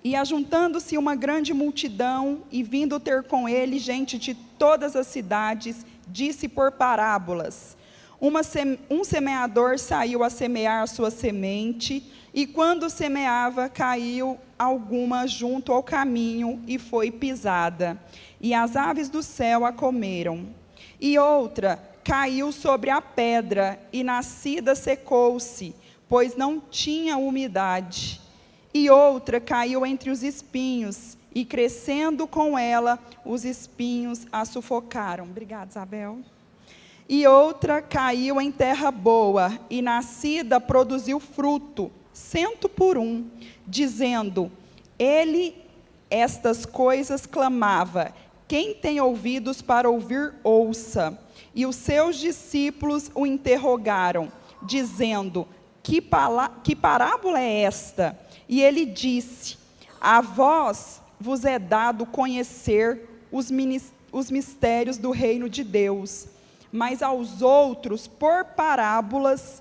E ajuntando-se uma grande multidão, e vindo ter com ele gente de todas as cidades, disse por parábolas. Um semeador saiu a semear a sua semente, e quando semeava, caiu alguma junto ao caminho, e foi pisada, e as aves do céu a comeram. E outra caiu sobre a pedra, e nascida secou-se, pois não tinha umidade. E outra caiu entre os espinhos, e crescendo com ela, os espinhos a sufocaram. Obrigada, Isabel. E outra caiu em terra boa, e nascida produziu fruto, 100 por 1, dizendo, ele estas coisas clamava, quem tem ouvidos para ouvir, ouça. E os seus discípulos o interrogaram, dizendo, que parábola é esta? E ele disse, a vós vos é dado conhecer os mistérios do reino de Deus, mas aos outros por parábolas,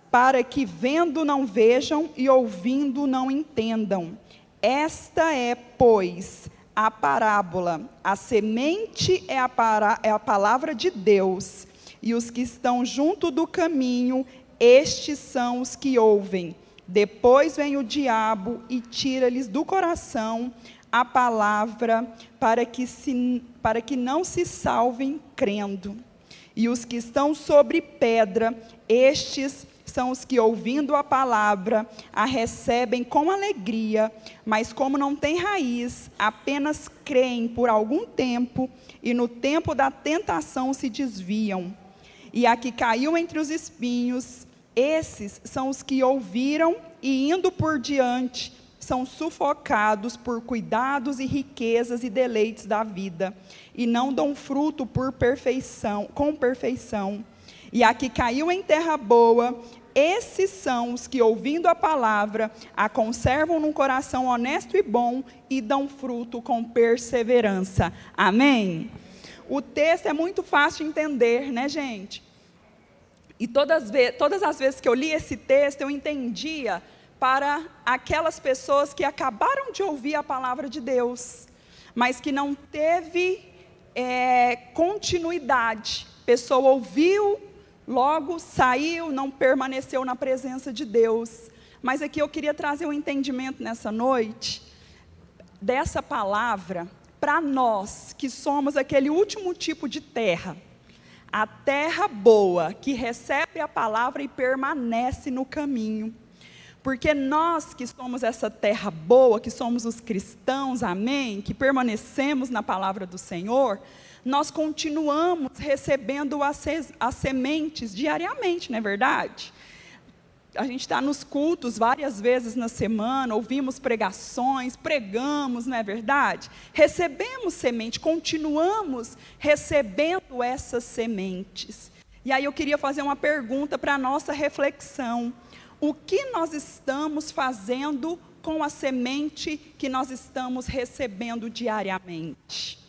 para que vendo não vejam e ouvindo não entendam. Esta é, pois, a parábola. A semente é a palavra de Deus, e os que estão junto do caminho, estes são os que ouvem. Depois vem o diabo e tira-lhes do coração a palavra, para que não se salvem crendo. E os que estão sobre pedra, estes são os que, ouvindo a palavra, a recebem com alegria, mas como não têm raiz, apenas creem por algum tempo, e no tempo da tentação se desviam. E a que caiu entre os espinhos, esses são os que ouviram e, indo por diante, são sufocados por cuidados e riquezas e deleites da vida, e não dão fruto com perfeição. E a que caiu em terra boa, esses são os que, ouvindo a palavra, a conservam num coração honesto e bom, e dão fruto com perseverança. Amém? O texto é muito fácil de entender, né, gente? E todas as vezes que eu li esse texto, eu entendia para aquelas pessoas que acabaram de ouvir a palavra de Deus, mas que não teve continuidade. A pessoa ouviu, logo saiu, não permaneceu na presença de Deus. Mas aqui eu queria trazer um entendimento nessa noite, dessa palavra, para nós que somos aquele último tipo de terra. A terra boa, que recebe a palavra e permanece no caminho. Porque nós que somos essa terra boa, que somos os cristãos, amém, que permanecemos na palavra do Senhor, nós continuamos recebendo as sementes diariamente, não é verdade? A gente está nos cultos várias vezes na semana, ouvimos pregações, pregamos, não é verdade? Recebemos semente, continuamos recebendo essas sementes. E aí eu queria fazer uma pergunta para a nossa reflexão. O que nós estamos fazendo com a semente que nós estamos recebendo diariamente?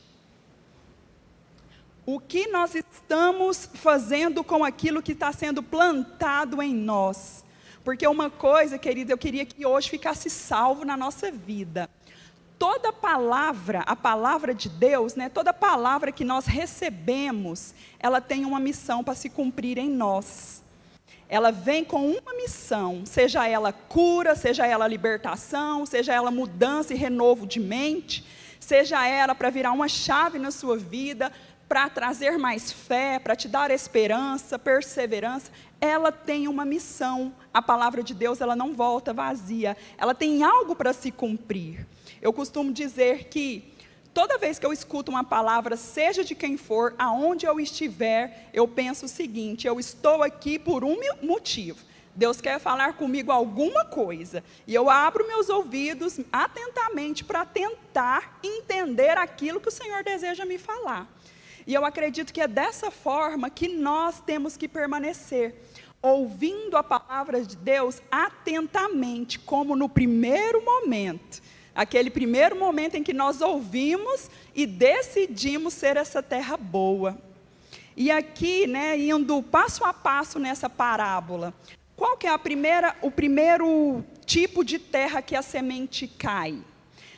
O que nós estamos fazendo com aquilo que está sendo plantado em nós? Porque uma coisa, querida, eu queria que hoje ficasse salvo na nossa vida. Toda palavra, a palavra de Deus, né, toda palavra que nós recebemos, ela tem uma missão para se cumprir em nós. Ela vem com uma missão, seja ela cura, seja ela libertação, seja ela mudança e renovo de mente, seja ela para virar uma chave na sua vida, para trazer mais fé, para te dar esperança, perseverança. Ela tem uma missão. A palavra de Deus, ela não volta vazia. Ela tem algo para se cumprir. Eu costumo dizer que toda vez que eu escuto uma palavra, seja de quem for, aonde eu estiver, eu penso o seguinte: eu estou aqui por um motivo. Deus quer falar comigo alguma coisa. E eu abro meus ouvidos atentamente para tentar entender aquilo que o Senhor deseja me falar. E eu acredito que é dessa forma que nós temos que permanecer, ouvindo a palavra de Deus atentamente, como no primeiro momento. Aquele primeiro momento em que nós ouvimos e decidimos ser essa terra boa. E aqui, né, indo passo a passo nessa parábola, qual que é o primeiro tipo de terra que a semente cai?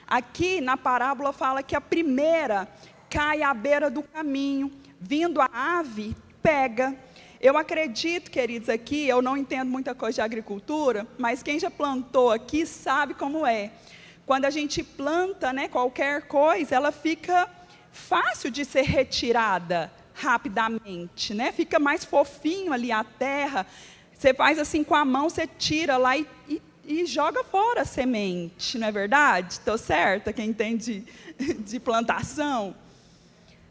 Aqui na parábola fala que a primeira cai à beira do caminho, vindo a ave, pega. Eu acredito, queridos, aqui, eu não entendo muita coisa de agricultura, mas quem já plantou aqui sabe como é. Quando a gente planta, né, qualquer coisa, ela fica fácil de ser retirada rapidamente, né? Fica mais fofinho ali a terra. Você faz assim com a mão, você tira lá e joga fora a semente, não é verdade? Estou certa, quem entende de plantação?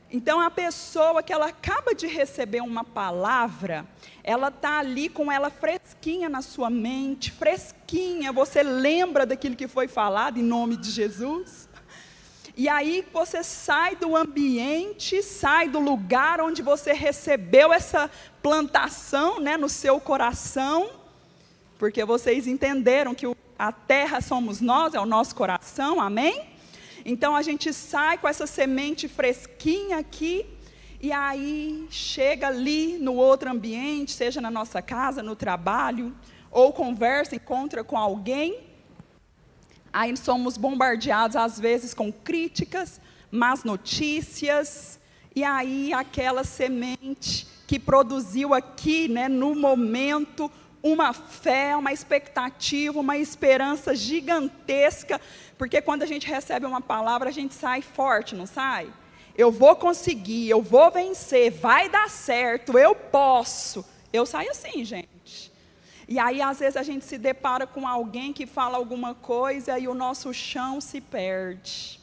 Então, a pessoa que ela acaba de receber uma palavra, ela está ali com ela fresquinha na sua mente, fresquinha, você lembra daquilo que foi falado em nome de Jesus? E aí você sai do ambiente, sai do lugar onde você recebeu essa plantação, né, no seu coração, porque vocês entenderam que a terra somos nós, é o nosso coração, amém? Então a gente sai com essa semente fresquinha aqui, e aí chega ali no outro ambiente, seja na nossa casa, no trabalho, ou conversa, encontra com alguém. Aí somos bombardeados às vezes com críticas, más notícias, e aí aquela semente que produziu aqui, né, no momento, uma fé, uma expectativa, uma esperança gigantesca, porque quando a gente recebe uma palavra, a gente sai forte, não sai? Eu vou conseguir, eu vou vencer, vai dar certo, eu posso. Eu saio assim, gente. E aí, às vezes, a gente se depara com alguém que fala alguma coisa e o nosso chão se perde.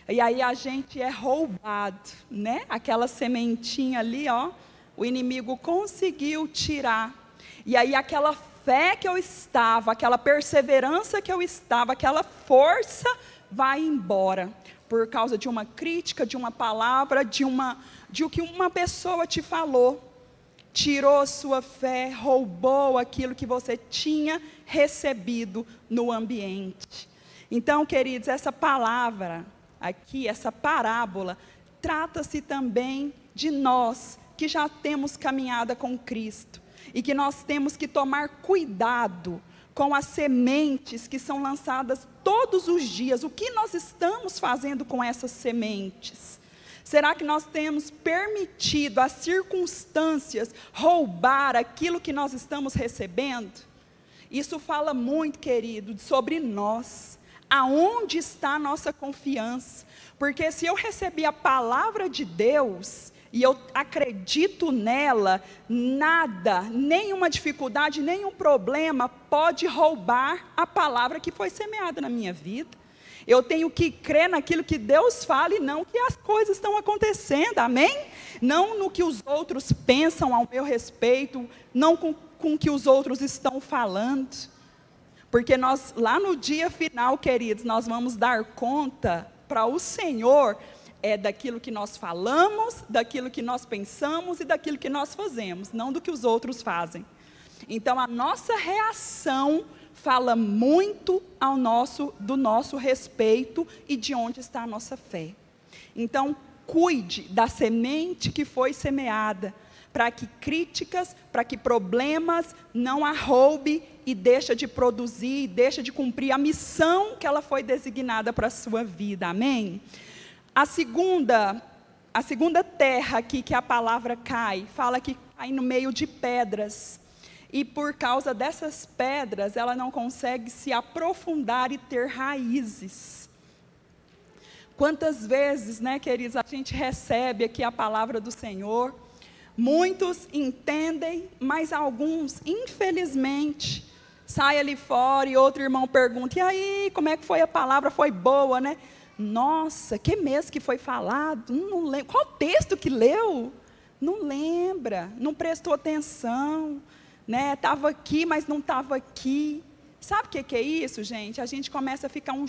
E aí a gente é roubado, né? Aquela sementinha ali, ó, o inimigo conseguiu tirar. E aí aquela fé que eu estava, aquela perseverança que eu estava, aquela força vai embora. Por causa de uma crítica, de uma palavra, de o que uma pessoa te falou. Tirou a sua fé, roubou aquilo que você tinha recebido no ambiente. Então, queridos, essa palavra aqui, essa parábola, trata-se também de nós que já temos caminhada com Cristo. E que nós temos que tomar cuidado com as sementes que são lançadas todos os dias. O que nós estamos fazendo com essas sementes? Será que nós temos permitido as circunstâncias roubar aquilo que nós estamos recebendo? Isso fala muito, querido, sobre nós. Aonde está a nossa confiança? Porque se eu recebi a palavra de Deus e eu acredito nela, nada, nenhuma dificuldade, nenhum problema pode roubar a palavra que foi semeada na minha vida. Eu tenho que crer naquilo que Deus fala e não que as coisas estão acontecendo, amém? Não no que os outros pensam ao meu respeito, não com o que os outros estão falando. Porque nós, lá no dia final, queridos, nós vamos dar conta para o Senhor, daquilo que nós falamos, daquilo que nós pensamos e daquilo que nós fazemos, não do que os outros fazem. Então a nossa reação fala muito do nosso respeito e de onde está a nossa fé. Então, cuide da semente que foi semeada, para que críticas, para que problemas não a roube e deixe de produzir, deixe de cumprir a missão que ela foi designada para a sua vida, amém? A segunda terra aqui que a palavra cai, fala que cai no meio de pedras. E por causa dessas pedras, ela não consegue se aprofundar e ter raízes. Quantas vezes, né, queridos, a gente recebe aqui a palavra do Senhor, muitos entendem, mas alguns, infelizmente, saem ali fora e outro irmão pergunta, e aí, como é que foi a palavra? Foi boa, né? Nossa, que mês que foi falado? Não lembro. Qual texto que leu? Não lembra, não prestou atenção. Estava aqui, mas não estava aqui. Sabe o que é isso, gente? A gente começa a ficar um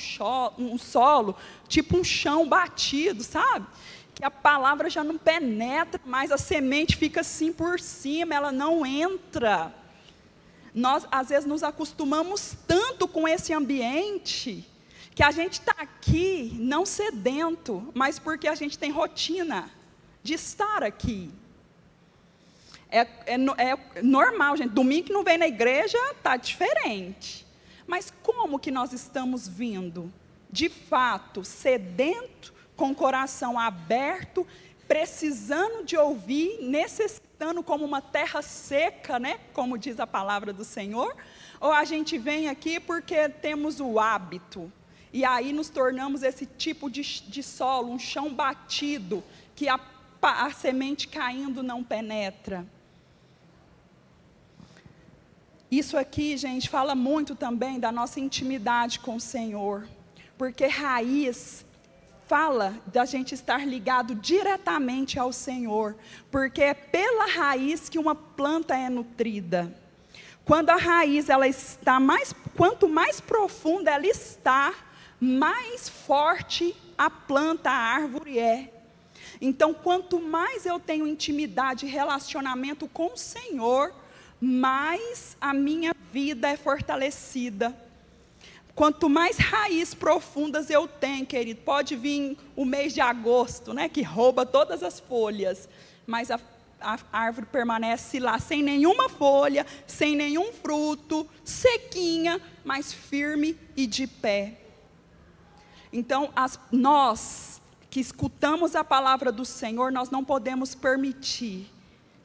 solo, tipo um chão batido, sabe? Que a palavra já não penetra, mas a semente fica assim por cima, ela não entra. Nós, às vezes, nos acostumamos tanto com esse ambiente, que a gente está aqui, não sedento, mas porque a gente tem rotina de estar aqui. É normal, gente. Domingo que não vem na igreja, está diferente. Mas como que nós estamos vindo? de fato sedento, com o coração aberto, precisando de ouvir, necessitando como uma terra seca, né? Como diz a palavra do Senhor, ou a gente vem aqui porque temos o hábito, e aí nos tornamos esse tipo de solo, um chão batido, que a semente caindo não penetra. Isso aqui, gente, fala muito também da nossa intimidade com o Senhor, porque raiz fala da gente estar ligado diretamente ao Senhor, porque é pela raiz que uma planta é nutrida. Quando a raiz ela está quanto mais profunda ela está, mais forte a planta, a árvore é. Então, quanto mais eu tenho intimidade e relacionamento com o Senhor, mais a minha vida é fortalecida. Quanto mais raízes profundas eu tenho, querido, pode vir o mês de agosto, né, que rouba todas as folhas, mas a árvore permanece lá, sem nenhuma folha, sem nenhum fruto, sequinha, mas firme e de pé. Então, nós que escutamos a palavra do Senhor, nós não podemos permitir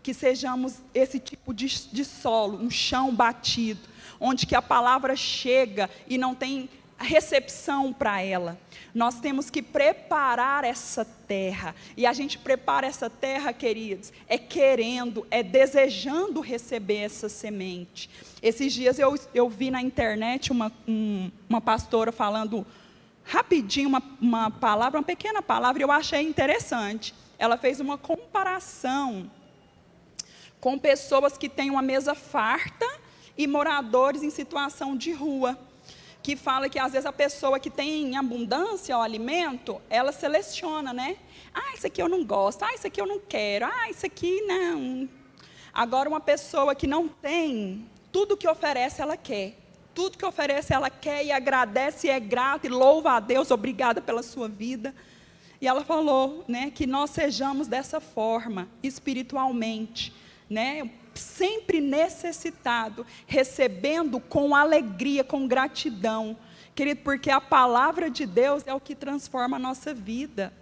que sejamos esse tipo de solo, um chão batido, onde que a palavra chega e não tem recepção para ela. Nós temos que preparar essa terra, e a gente prepara essa terra, queridos, é querendo, é desejando receber essa semente. Esses dias eu vi na internet uma pastora falando rapidinho uma palavra, uma pequena palavra, e eu achei interessante. Ela fez uma comparação com pessoas que têm uma mesa farta e moradores em situação de rua, que fala que às vezes a pessoa que tem em abundância o alimento, ela seleciona, né? Isso aqui eu não gosto, isso aqui eu não quero, isso aqui não. Agora uma pessoa que não tem, tudo que oferece ela quer. Tudo que oferece ela quer e agradece e é grata e louva a Deus, obrigada pela sua vida. E ela falou, né, que nós sejamos dessa forma, espiritualmente, né, sempre necessitado, recebendo com alegria, com gratidão, querido, porque a palavra de Deus é o que transforma a nossa vida.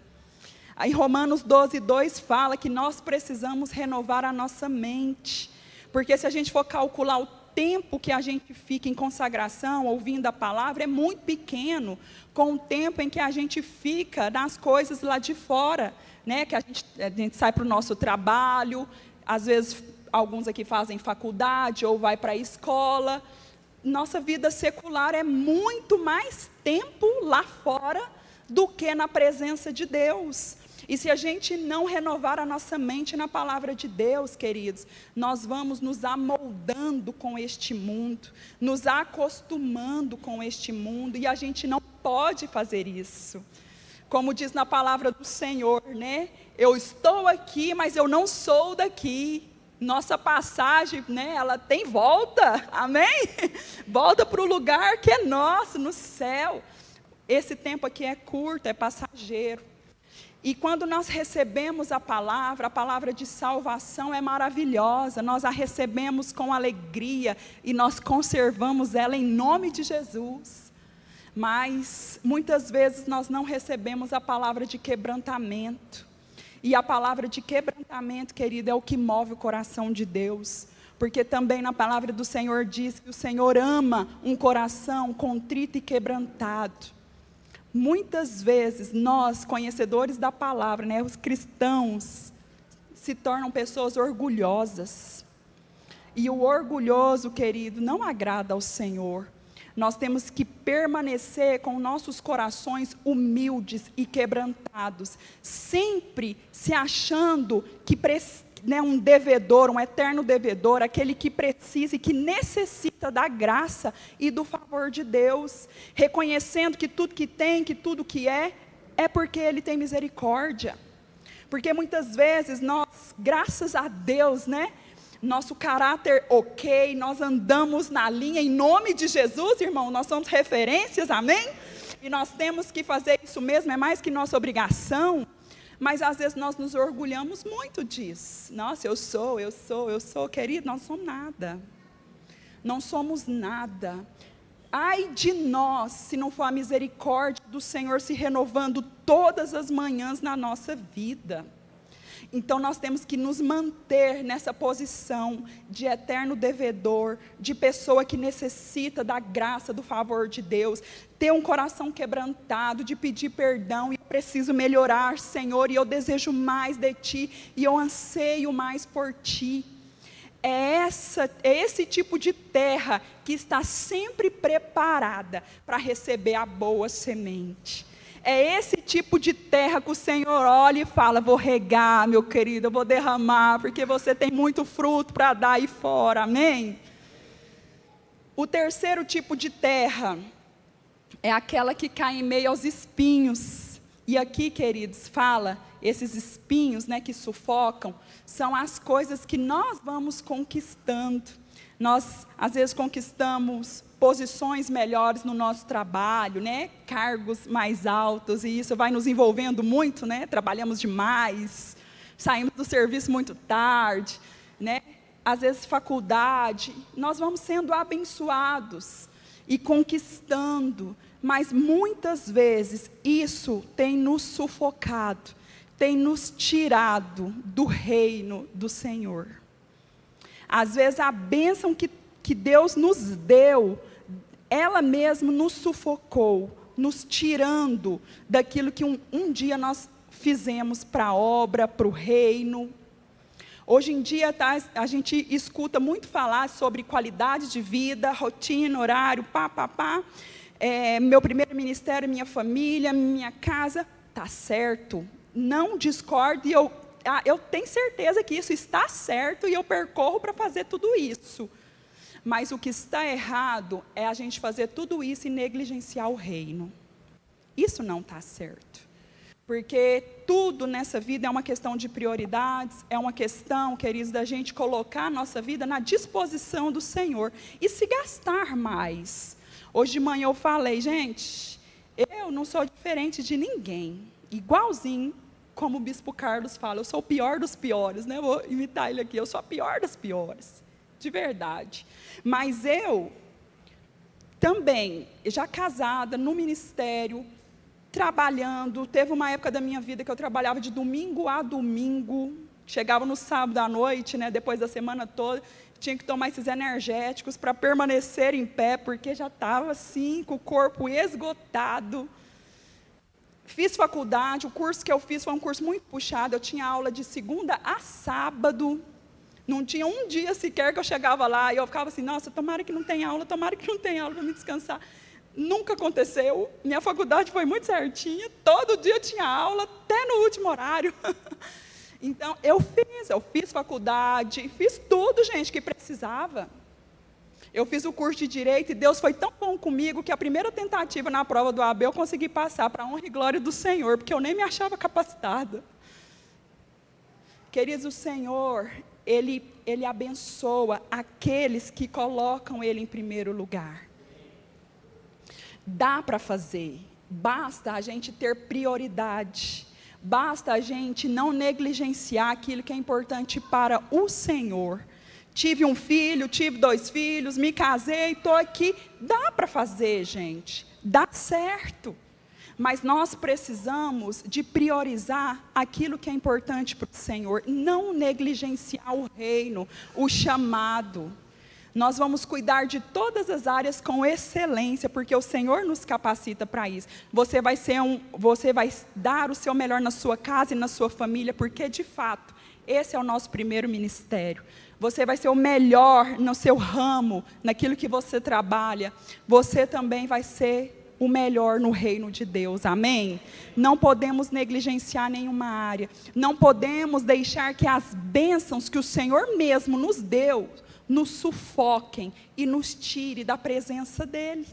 Em Romanos 12:2 fala que nós precisamos renovar a nossa mente, porque se a gente for calcular o tempo que a gente fica em consagração, ouvindo a palavra, é muito pequeno, com o tempo em que a gente fica nas coisas lá de fora, né? Que a gente sai para o nosso trabalho, às vezes alguns aqui fazem faculdade, ou vai para a escola. Nossa vida secular é muito mais tempo lá fora do que na presença de Deus. E se a gente não renovar a nossa mente na palavra de Deus, queridos, nós vamos nos amoldando com este mundo, nos acostumando com este mundo, e a gente não pode fazer isso. Como diz na palavra do Senhor, né? Eu estou aqui, mas eu não sou daqui. Nossa passagem, né, ela tem volta, amém? Volta para o lugar que é nosso, no céu. Esse tempo aqui é curto, é passageiro. E quando nós recebemos a palavra de salvação é maravilhosa, nós a recebemos com alegria e nós conservamos ela em nome de Jesus. Mas muitas vezes nós não recebemos a palavra de quebrantamento. E a palavra de quebrantamento, querido, é o que move o coração de Deus. Porque também na palavra do Senhor diz que o Senhor ama um coração contrito e quebrantado. Muitas vezes nós, conhecedores da palavra, né, os cristãos, se tornam pessoas orgulhosas. E o orgulhoso, querido, não agrada ao Senhor. Nós temos que permanecer com nossos corações humildes e quebrantados, sempre se achando que um devedor, um eterno devedor, aquele que precisa e que necessita da graça e do favor de Deus, reconhecendo que tudo que tem, que tudo que é porque Ele tem misericórdia. Porque muitas vezes nós, graças a Deus, né, nosso caráter ok, nós andamos na linha em nome de Jesus, irmão, nós somos referências, amém? E nós temos que fazer isso mesmo, é mais que nossa obrigação. Mas às vezes nós nos orgulhamos muito disso. Nossa, eu sou, querido, nós não somos nada. Não somos nada. ai de nós, se não for a misericórdia do Senhor se renovando todas as manhãs na nossa vida. Então nós temos que nos manter nessa posição de eterno devedor, de pessoa que necessita da graça, do favor de Deus, ter um coração quebrantado, de pedir perdão, e eu preciso melhorar, Senhor, e eu desejo mais de Ti, e eu anseio mais por Ti. É esse tipo de terra que está sempre preparada para receber a boa semente. É esse tipo de terra que o Senhor olha e fala: vou regar, meu querido, eu vou derramar, porque você tem muito fruto para dar aí fora, amém? O terceiro tipo de terra é aquela que cai em meio aos espinhos. E aqui, queridos, fala, esses espinhos, né, que sufocam, são as coisas que nós vamos conquistando. Nós, às vezes, conquistamos posições melhores no nosso trabalho, né? Cargos mais altos, e isso vai nos envolvendo muito, né? Trabalhamos demais, saímos do serviço muito tarde, né? Às vezes faculdade, nós vamos sendo abençoados e conquistando, mas muitas vezes isso tem nos sufocado, tem nos tirado do reino do Senhor. Às vezes a bênção que Deus nos deu, ela mesma nos sufocou, nos tirando daquilo que um dia nós fizemos para a obra, para o reino. Hoje em dia a gente escuta muito falar sobre qualidade de vida, rotina, horário, meu primeiro ministério, minha família, minha casa. Está certo, não discordo, e eu tenho certeza que isso está certo, e eu percorro para fazer tudo isso. Mas o que está errado é a gente fazer tudo isso e negligenciar o reino. Isso não está certo. Porque tudo nessa vida é uma questão de prioridades, é uma questão, queridos, da gente colocar a nossa vida na disposição do Senhor e se gastar mais. Hoje de manhã eu falei, gente, eu não sou diferente de ninguém, igualzinho como o Bispo Carlos fala, eu sou o pior dos piores, né? Vou imitar ele aqui, eu sou a pior das piores, de verdade. Mas eu também, já casada, no ministério, trabalhando, teve uma época da minha vida que eu trabalhava de domingo a domingo, chegava no sábado à noite, né, depois da semana toda, tinha que tomar esses energéticos para permanecer em pé, porque já estava assim, com o corpo esgotado. Fiz faculdade, o curso que eu fiz foi um curso muito puxado, eu tinha aula de segunda a sábado, não tinha um dia sequer que eu chegava lá, e eu ficava assim, nossa, tomara que não tenha aula para me descansar. Nunca aconteceu, minha faculdade foi muito certinha, todo dia tinha aula, até no último horário. Então, eu fiz faculdade, fiz tudo, gente, que precisava. Eu fiz o curso de Direito, e Deus foi tão bom comigo, que a primeira tentativa na prova do AB, eu consegui passar, para a honra e glória do Senhor, porque eu nem me achava capacitada. Queridos, o Senhor, Ele abençoa aqueles que colocam Ele em primeiro lugar. Dá para fazer, basta a gente ter prioridade, basta a gente não negligenciar aquilo que é importante para o Senhor. Tive um filho, tive 2 filhos, me casei, estou aqui, dá para fazer, gente, dá certo, mas nós precisamos de priorizar aquilo que é importante para o Senhor, não negligenciar o reino, o chamado. Nós vamos cuidar de todas as áreas com excelência, porque o Senhor nos capacita para isso. Você vai dar o seu melhor na sua casa e na sua família, porque de fato, esse é o nosso primeiro ministério. Você vai ser o melhor no seu ramo, naquilo que você trabalha. Você também vai ser o melhor no reino de Deus, amém? Não podemos negligenciar nenhuma área. Não podemos deixar que as bênçãos que o Senhor mesmo nos deu, nos sufoquem e nos tire da presença dEle.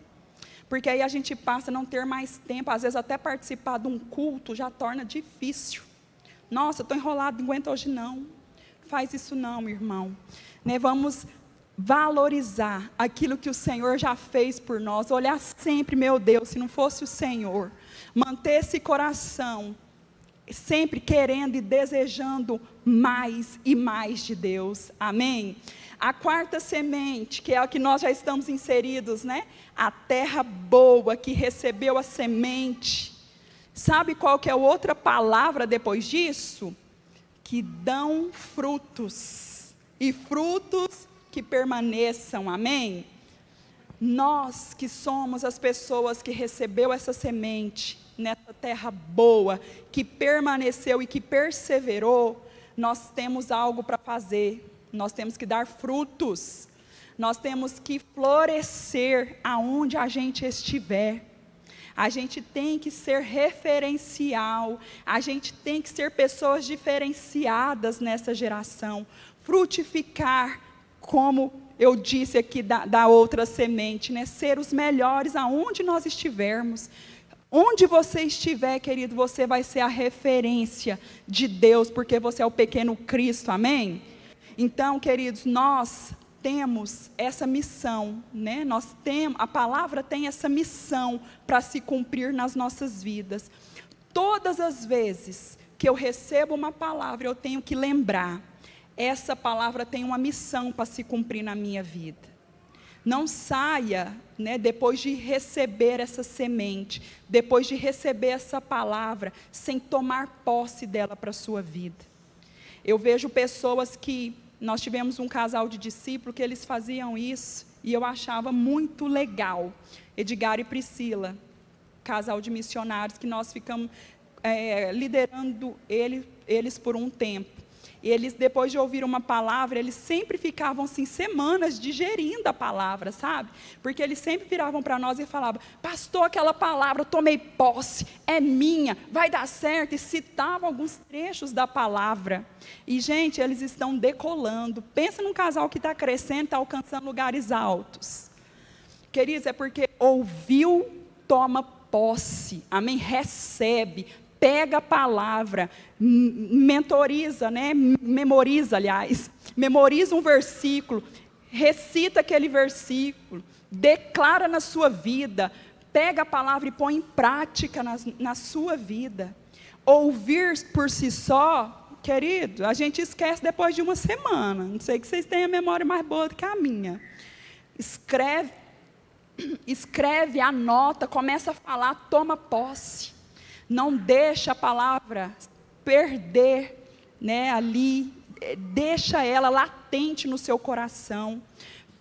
Porque aí a gente passa a não ter mais tempo, às vezes até participar de um culto já torna difícil. Nossa, estou enrolado, não aguento hoje não. Faz isso não, irmão. Né? Vamos valorizar aquilo que o Senhor já fez por nós, olhar sempre, meu Deus, se não fosse o Senhor, manter esse coração sempre querendo e desejando mais e mais de Deus, amém? A quarta semente, que é a que nós já estamos inseridos, né? A terra boa, que recebeu a semente. Sabe qual que é a outra palavra depois disso? Que dão frutos. E frutos que permaneçam, amém? Nós que somos as pessoas que recebeu essa semente, nessa terra boa, que permaneceu e que perseverou, nós temos algo para fazer. Nós temos que dar frutos, nós temos que florescer aonde a gente estiver. A gente tem que ser referencial, a gente tem que ser pessoas diferenciadas nessa geração, frutificar, como eu disse aqui da outra semente, né? Ser os melhores aonde nós estivermos. Onde você estiver, querido, você vai ser a referência de Deus, porque você é o pequeno Cristo, amém? Então, queridos, nós temos essa missão, né? A palavra tem essa missão para se cumprir nas nossas vidas. Todas as vezes que eu recebo uma palavra, eu tenho que lembrar, essa palavra tem uma missão para se cumprir na minha vida. Não saia, né, depois de receber essa semente, depois de receber essa palavra, sem tomar posse dela para a sua vida. Eu vejo pessoas que, nós tivemos um casal de discípulos que eles faziam isso, e eu achava muito legal. Edgar e Priscila, casal de missionários, que nós ficamos liderando eles por um tempo. E eles, depois de ouvir uma palavra, eles sempre ficavam assim, semanas digerindo a palavra, sabe? Porque eles sempre viravam para nós e falavam, pastor, aquela palavra, eu tomei posse, é minha, vai dar certo, e citavam alguns trechos da palavra. E, gente, eles estão decolando. Pensa num casal que está crescendo, está alcançando lugares altos. Queridos, é porque ouviu, toma posse, amém? Recebe, pega a palavra, memoriza, memoriza um versículo, recita aquele versículo, declara na sua vida, pega a palavra e põe em prática na sua vida. Ouvir por si só, querido, a gente esquece depois de uma semana. Não sei que vocês tenham a memória mais boa do que a minha. Escreve, anota, começa a falar, toma posse. Não deixa a palavra perder, né, ali, deixa ela latente no seu coração.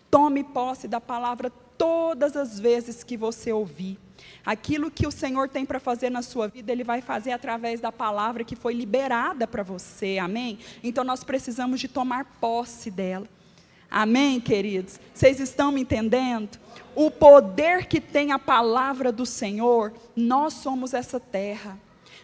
Tome posse da palavra todas as vezes que você ouvir. Aquilo que o Senhor tem para fazer na sua vida, Ele vai fazer através da palavra que foi liberada para você, amém? Então nós precisamos de tomar posse dela. Amém, queridos? Vocês estão me entendendo? O poder que tem a palavra do Senhor, nós somos essa terra.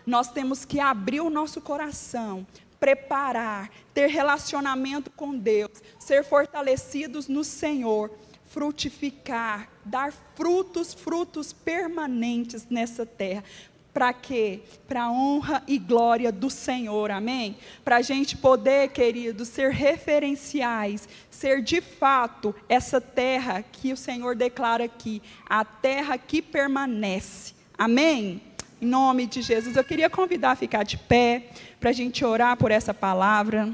Nós temos que abrir o nosso coração, preparar, ter relacionamento com Deus, ser fortalecidos no Senhor, frutificar, dar frutos permanentes nessa terra. Para quê? Para a honra e glória do Senhor, amém? Para a gente poder, queridos, ser referenciais, ser de fato essa terra que o Senhor declara aqui, a terra que permanece, amém? Em nome de Jesus, eu queria convidar a ficar de pé, para a gente orar por essa palavra.